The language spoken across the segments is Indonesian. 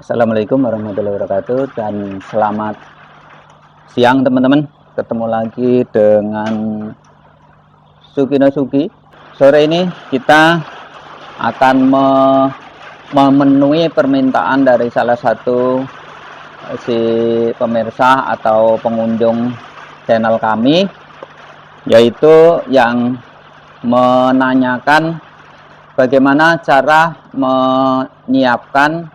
Assalamualaikum warahmatullahi wabarakatuh dan selamat siang teman-teman. Ketemu lagi dengan Sukino Sugi. Sore ini kita akan memenuhi permintaan dari salah satu si pemirsa atau pengunjung channel kami, yaitu yang menanyakan bagaimana cara menyiapkan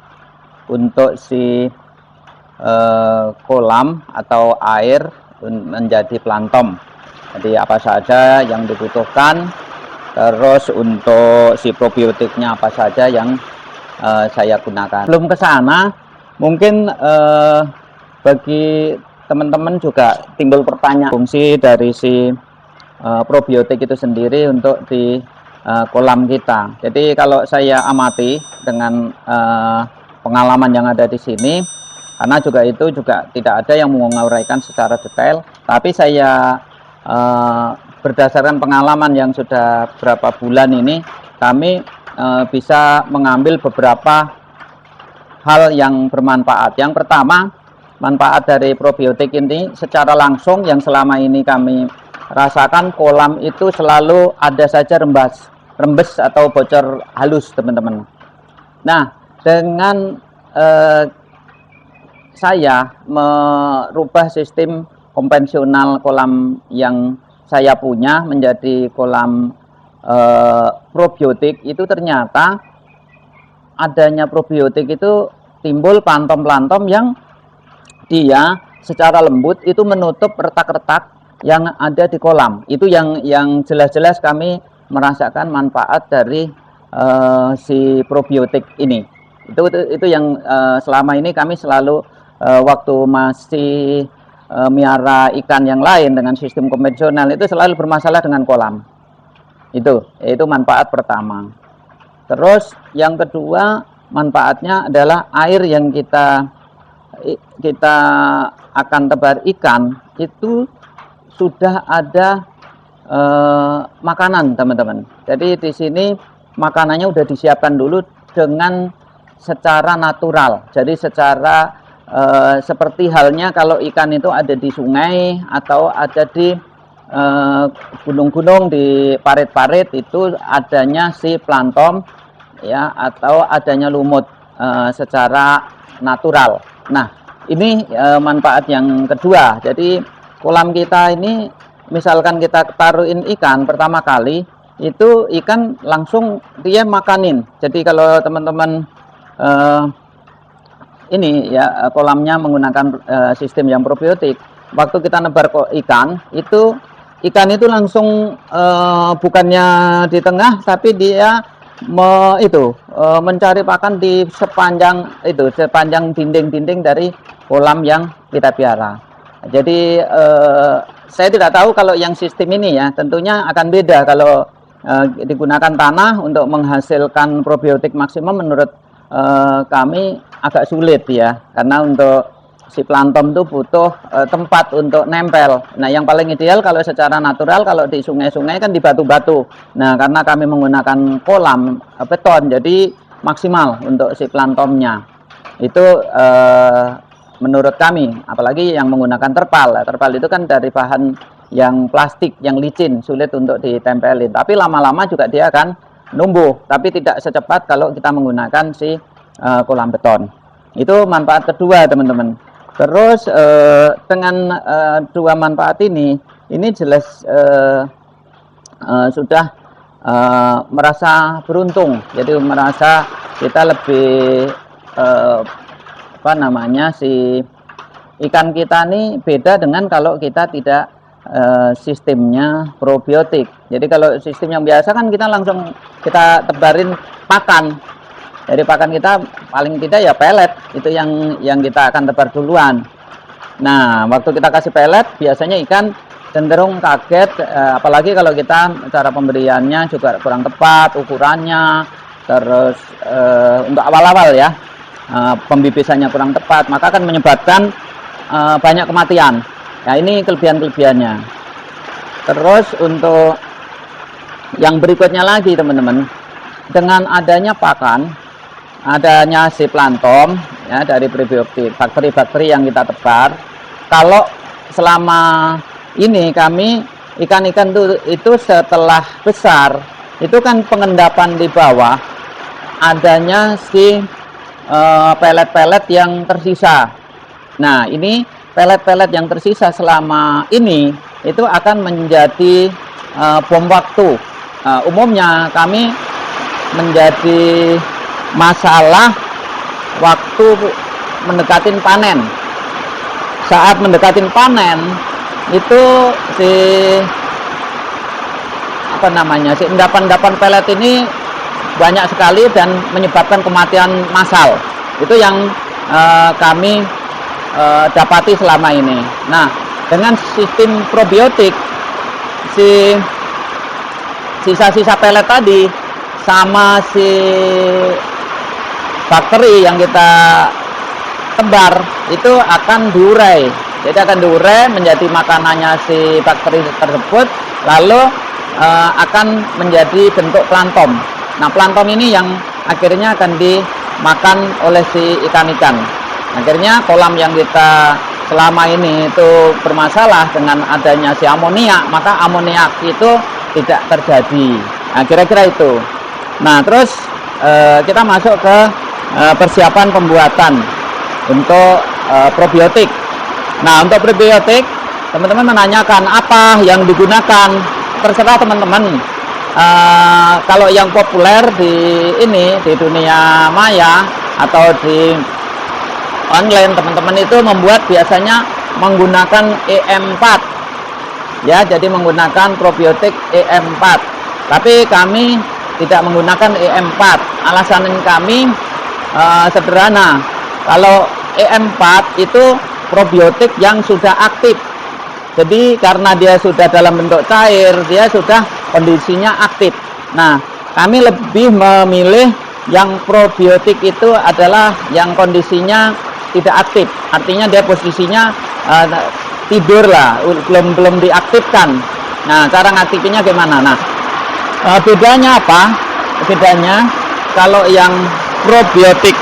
untuk si kolam atau air menjadi plankton. Jadi apa saja yang dibutuhkan, terus untuk si probiotiknya apa saja yang saya gunakan. Belum ke sana, mungkin bagi teman-teman juga timbul pertanyaan fungsi dari si probiotik itu sendiri untuk di kolam kita. Jadi kalau saya amati dengan pengalaman yang ada di sini, karena juga itu juga tidak ada yang menguraikan secara detail, tapi saya berdasarkan pengalaman yang sudah berapa bulan ini, kami bisa mengambil beberapa hal yang bermanfaat. Yang pertama, manfaat dari probiotik ini secara langsung yang selama ini kami rasakan, kolam itu selalu ada saja rembes atau bocor halus, teman-teman. Nah, dengan saya merubah sistem konvensional kolam yang saya punya menjadi kolam probiotik, itu ternyata adanya probiotik itu timbul plankton-plankton yang dia secara lembut itu menutup retak-retak yang ada di kolam. Itu yang jelas-jelas kami merasakan manfaat dari si probiotik ini. Itu yang selama ini kami selalu waktu masih miara ikan yang lain dengan sistem konvensional itu selalu bermasalah dengan kolam. Itu manfaat pertama. Terus yang kedua, manfaatnya adalah air yang kita akan tebar ikan itu sudah ada makanan, teman-teman. Jadi di sini makanannya udah disiapkan dulu dengan secara natural. Jadi secara seperti halnya kalau ikan itu ada di sungai atau ada di gunung-gunung, di parit-parit, itu adanya si plankton ya, atau adanya lumut secara natural. Nah, ini manfaat yang kedua. Jadi kolam kita ini misalkan kita taruhin ikan pertama kali, itu ikan langsung dia makanin. Jadi kalau teman-teman ini ya kolamnya menggunakan sistem yang probiotik, waktu kita nebar ikan itu langsung bukannya di tengah, tapi dia mencari pakan di sepanjang dinding-dinding dari kolam yang kita piara. Jadi saya tidak tahu kalau yang sistem ini ya, tentunya akan beda kalau digunakan tanah untuk menghasilkan probiotik maksimum. Menurut kami agak sulit ya, karena untuk si plankton itu butuh tempat untuk nempel. Nah, yang paling ideal kalau secara natural, kalau di sungai-sungai kan di batu-batu. Nah, karena kami menggunakan kolam beton, jadi maksimal untuk si planktonnya. Itu menurut kami, apalagi yang menggunakan terpal. Terpal itu kan dari bahan yang plastik, yang licin, sulit untuk ditempelin. Tapi lama-lama juga dia akan numbuh, tapi tidak secepat kalau kita menggunakan si kolam beton. Itu manfaat kedua, teman-teman. Terus dengan dua manfaat ini jelas sudah merasa beruntung. Jadi merasa kita lebih si ikan kita ini beda dengan kalau kita tidak sistemnya probiotik. Jadi kalau sistem yang biasa kan kita langsung kita tebarin pakan. Jadi pakan kita paling tidak ya pelet, itu yang kita akan tebar duluan. Nah, waktu kita kasih pelet, biasanya ikan cenderung kaget, apalagi kalau kita cara pemberiannya juga kurang tepat ukurannya, terus untuk awal-awal ya, pembibisannya kurang tepat, maka akan menyebabkan banyak kematian. Nah, ini kelebihan-kelebihannya. Terus untuk yang berikutnya lagi, teman-teman, dengan adanya pakan, adanya si plankton ya, dari prebiotik, bakteri-bakteri yang kita tebar. Kalau selama ini kami ikan-ikan itu setelah besar, itu kan pengendapan di bawah adanya si pelet-pelet yang tersisa. Nah, ini pelet-pelet yang tersisa selama ini itu akan menjadi bom waktu. Umumnya kami menjadi masalah waktu mendekatin panen. Saat mendekatin panen itu si endapan-endapan pelet ini banyak sekali dan menyebabkan kematian massal. Itu yang kami dapati selama ini. Nah, dengan sistem probiotik, si sisa-sisa pelet tadi sama si bakteri yang kita tebar itu akan diurai. Jadi akan diurai menjadi makanannya si bakteri tersebut, lalu akan menjadi bentuk plankton. Nah, plankton ini yang akhirnya akan dimakan oleh si ikan-ikan. Akhirnya kolam yang kita selama ini itu bermasalah dengan adanya si amoniak, maka amoniak itu tidak terjadi. Nah, kira-kira itu. Nah, terus kita masuk ke persiapan pembuatan untuk probiotik. Nah, untuk probiotik, teman-teman menanyakan apa yang digunakan. Terserah teman-teman. Kalau yang populer di dunia maya atau di online, teman-teman itu membuat biasanya menggunakan EM4. Ya, jadi menggunakan probiotik EM4. Tapi kami tidak menggunakan EM4. Alasan kami sederhana. Kalau EM4 itu probiotik yang sudah aktif. Jadi karena dia sudah dalam bentuk cair, dia sudah kondisinya aktif. Nah, kami lebih memilih yang probiotik itu adalah yang kondisinya tidak aktif. Artinya dia posisinya tidur lah, belum diaktifkan. Nah, cara ngaktifinnya gimana? Nah, bedanya apa? Bedanya kalau yang probiotik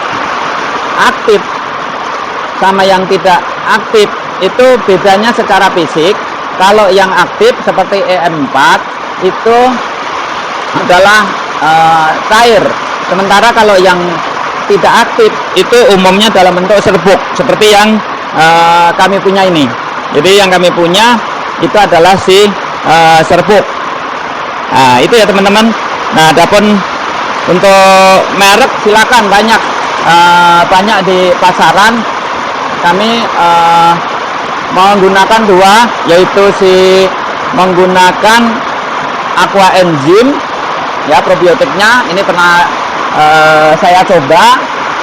aktif sama yang tidak aktif itu bedanya secara fisik. Kalau yang aktif seperti EM4 itu adalah cair, sementara kalau yang tidak aktif itu umumnya dalam bentuk serbuk seperti yang kami punya ini. Jadi yang kami punya itu adalah si serbuk. Nah, itu ya teman-teman. Nah, adapun untuk merek silakan banyak di pasaran. Kami menggunakan dua, yaitu menggunakan Aqua Enzym ya, probiotiknya ini pernah saya coba.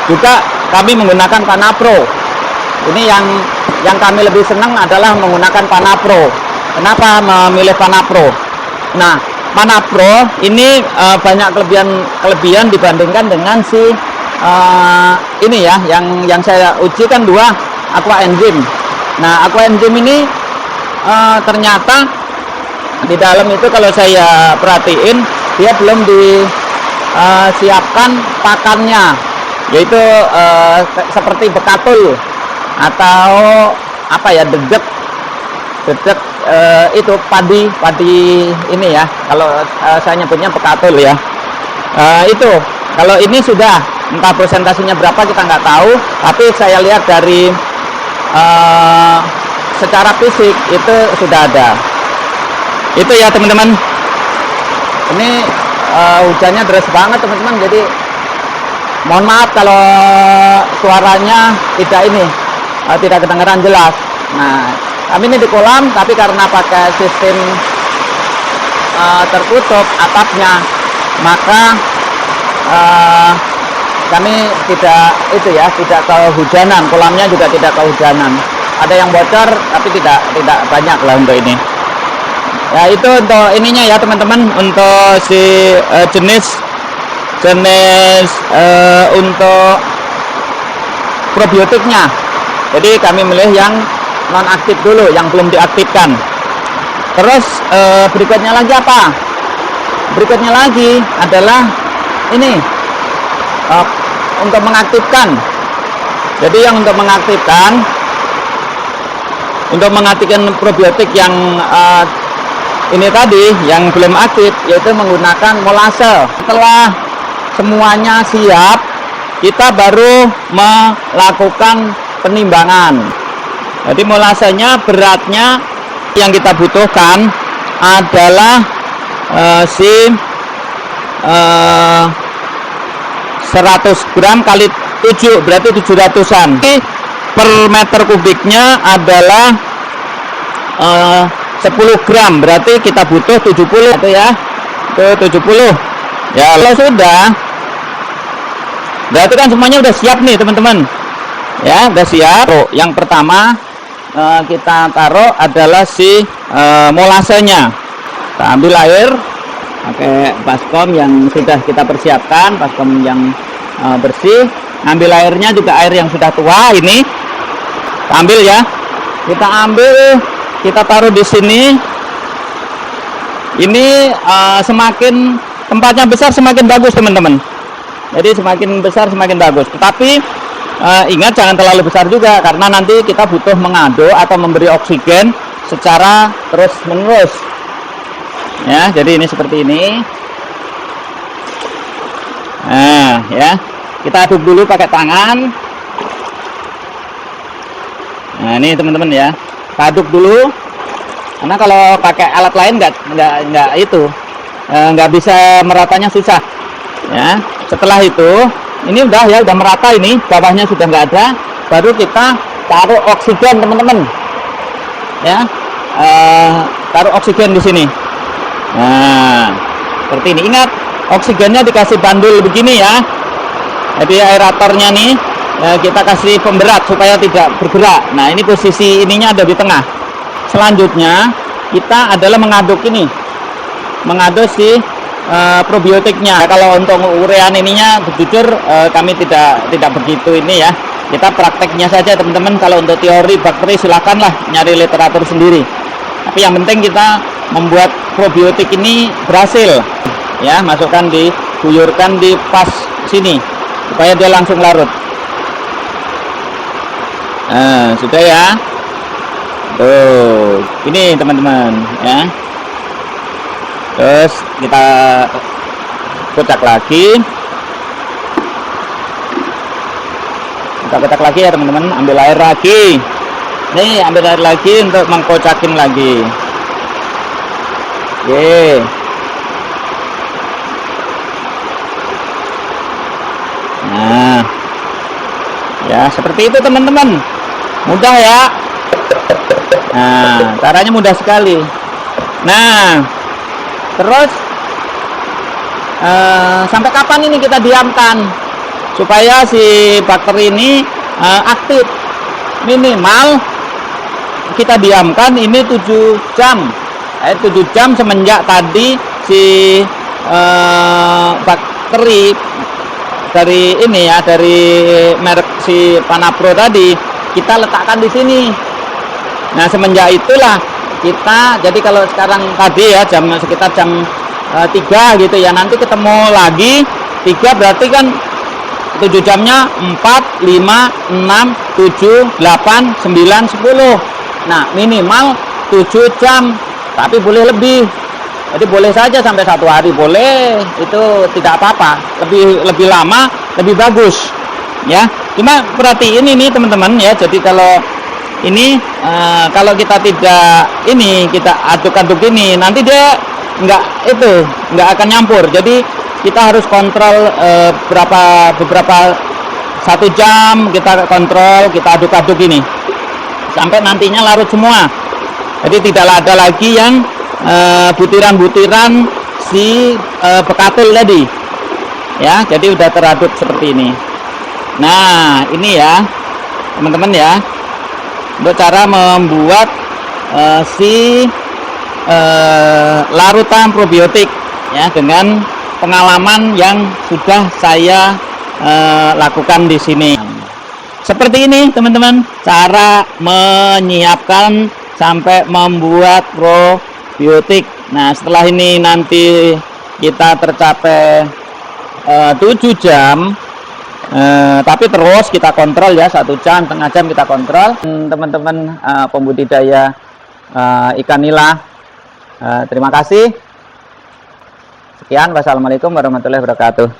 Juga kami menggunakan Panapro. Ini yang kami lebih senang adalah menggunakan Panapro. Kenapa memilih Panapro? Nah, Panapro ini banyak kelebihan dibandingkan dengan ini ya, yang saya uji kan dua Aqua Enzym. Nah, Aqua Enzym ini ternyata di dalam itu kalau saya perhatiin dia belum disiapkan pakannya, yaitu seperti bekatul atau apa ya, dedek itu padi ini ya, kalau saya nyebutnya bekatul ya. Itu kalau ini sudah, entah presentasinya berapa kita nggak tahu, tapi saya lihat dari secara fisik itu sudah ada. Itu ya teman-teman. Ini hujannya deras banget teman-teman, jadi mohon maaf kalau suaranya tidak kedengaran jelas. Nah, kami ini di kolam, tapi karena pakai sistem tertutup atapnya, maka kami tidak kehujanan. Kolamnya juga tidak kehujanan. Ada yang bocor, tapi tidak banyak lah untuk ini. Ya, itu untuk ininya ya teman-teman, untuk si jenis untuk probiotiknya. Jadi kami milih yang non aktif dulu, yang belum diaktifkan. Terus berikutnya lagi apa? Berikutnya lagi adalah ini untuk mengaktifkan. Jadi yang untuk mengaktifkan probiotik yang ini tadi yang belum aktif, yaitu menggunakan molase. Setelah semuanya siap, kita baru melakukan penimbangan. Jadi molasenya beratnya yang kita butuhkan adalah 100 gram kali 7, berarti 700-an. Per meter kubiknya adalah 10 gram, berarti kita butuh 70 itu ya. Itu 70. Ya, kalau sudah, berarti kan semuanya udah siap nih teman-teman. Ya, udah siap. Yang pertama kita taruh adalah si molasenya. Kita ambil air pakai baskom yang sudah kita persiapkan, baskom yang bersih. Ambil airnya juga air yang sudah tua ini. Kita ambil ya. Kita ambil, kita taruh di sini. Ini semakin tempatnya besar semakin bagus teman-teman. Jadi semakin besar semakin bagus. Tetapi ingat jangan terlalu besar juga, karena nanti kita butuh mengaduk atau memberi oksigen secara terus menerus. Ya, jadi ini seperti ini. Nah, ya, kita aduk dulu pakai tangan. Nah, ini teman-teman ya, kita aduk dulu. Karena kalau pakai alat lain nggak bisa meratanya, susah. Ya, setelah itu, ini udah ya, udah merata ini, bawahnya sudah nggak ada. Baru kita taruh oksigen teman-teman. Ya, taruh oksigen di sini. Nah, seperti ini. Ingat, oksigennya dikasih bandul begini ya. Jadi aeratornya nih kita kasih pemberat supaya tidak bergerak. Nah, ini posisi ininya ada di tengah. Selanjutnya kita adalah mengaduk ini, mengaduk si probiotiknya. Kalau untuk urean ininya, jujur kami tidak begitu ini ya. Kita prakteknya saja teman-teman. Kalau untuk teori bakteri silakanlah nyari literatur sendiri. Tapi yang penting kita membuat probiotik ini berhasil. Ya, masukkan diguyurkan di pas sini supaya dia langsung larut. Nah, sudah ya. Tuh, ini teman-teman ya. Terus kita kocak lagi. Kita kocak lagi ya teman-teman. Ambil air lagi. Nih, ambil air lagi untuk mengkocakin lagi. Oke. Nah, ya seperti itu teman-teman. Mudah ya. Nah, caranya mudah sekali. Nah, terus sampai kapan ini kita diamkan supaya si bakteri ini aktif? Minimal kita diamkan ini 7 jam. 7 jam semenjak tadi si bakteri dari ini ya, dari merek si Panapro tadi kita letakkan di sini. Nah, semenjak itulah kita, jadi kalau sekarang tadi ya sekitar jam 3 gitu ya, nanti ketemu lagi 3 berarti kan 7 jamnya 4, 5, 6, 7, 8, 9, 10. Nah, minimal 7 jam, tapi boleh lebih. Jadi boleh saja sampai 1 hari, boleh, itu tidak apa-apa. Lebih lama lebih bagus ya. Cuma perhatiin ini teman-teman ya. Jadi kalau ini kalau kita tidak ini, kita aduk-aduk ini, nanti dia nggak akan nyampur. Jadi kita harus kontrol beberapa 1 jam kita kontrol, kita aduk-aduk ini sampai nantinya larut semua. Jadi tidak ada lagi yang butiran-butiran si bekatul tadi ya. Jadi udah teraduk seperti ini. Nah, ini ya teman-teman ya, untuk cara membuat si larutan probiotik ya, dengan pengalaman yang sudah saya lakukan di sini. Seperti ini teman-teman, cara menyiapkan sampai membuat probiotik. Nah, setelah ini nanti kita tercapai 7 jam. Tapi terus kita kontrol ya, 1 jam, setengah jam kita kontrol. Teman-teman pembudidaya ikan nila, terima kasih. Sekian, wassalamualaikum warahmatullahi wabarakatuh.